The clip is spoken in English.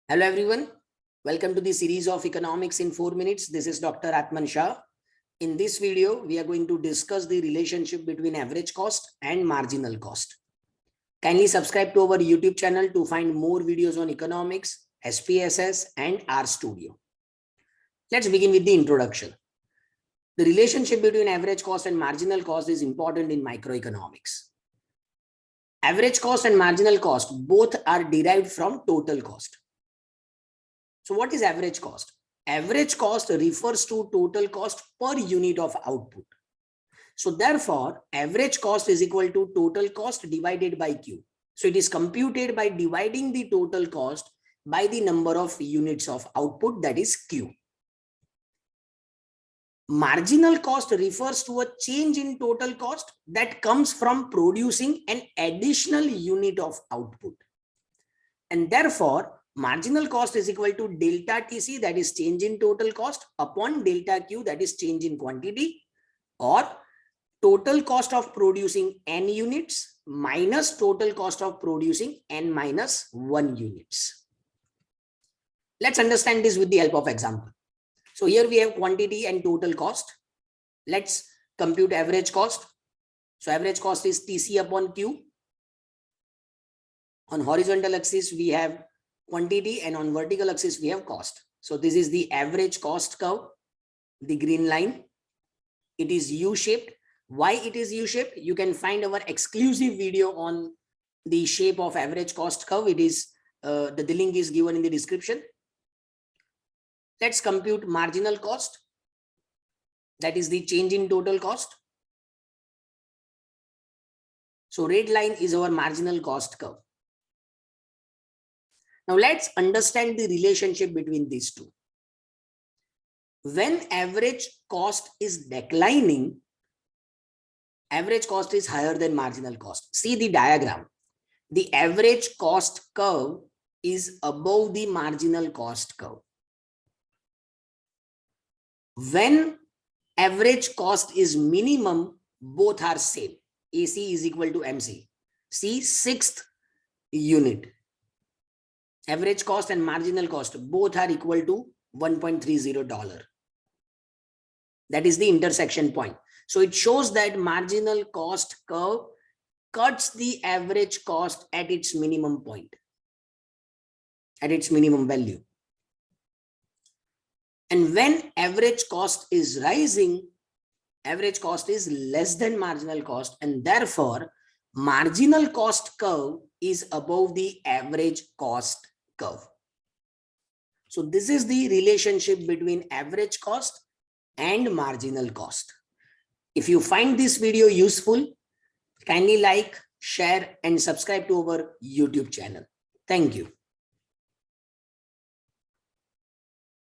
Hello everyone, welcome to the series of Economics in 4 minutes. This is Dr. Atman Shah. In this video, we are going to discuss the relationship between average cost and marginal cost. Kindly subscribe to our YouTube channel to find more videos on economics, SPPS and RStudio. Let's begin with the introduction. The relationship between average cost and marginal cost is important in microeconomics. Average cost and marginal cost both are derived from total cost. So what is average cost? Average cost refers to total cost per unit of output. So therefore, average cost is equal to total cost divided by Q. So it is computed by dividing the total cost by the number of units of output, that is Q. Marginal cost refers to a change in total cost that comes from producing an additional unit of output. And therefore, marginal cost is equal to delta TC, that is change in total cost, upon delta Q, that is change in quantity, or total cost of producing n units minus total cost of producing n minus 1 units. Let's understand this with the help of example. So here we have quantity and total cost. Let's compute average cost. So average cost is TC upon Q. On horizontal axis, we have quantity, and on vertical axis, we have cost. So this is the average cost curve, the green line. It is U-shaped. Why it is U-shaped? You can find our exclusive video on the shape of average cost curve. It is the link is given in the description. Let's compute marginal cost. That is the change in total cost. So red line is our marginal cost curve. Now let's understand the relationship between these two. When average cost is declining, average cost is higher than marginal cost. See the diagram. The average cost curve is above the marginal cost curve. When average cost is minimum, both are same. AC is equal to MC. See, sixth unit. Average cost and marginal cost both are equal to $1.30. That is the intersection point. So it shows that marginal cost curve cuts the average cost at its minimum point, at its minimum value. And when average cost is rising, average cost is less than marginal cost, and therefore marginal cost curve is above the average cost curve. So this is the relationship between average cost and marginal cost. If you find this video useful, kindly like, share and subscribe to our YouTube channel. Thank you.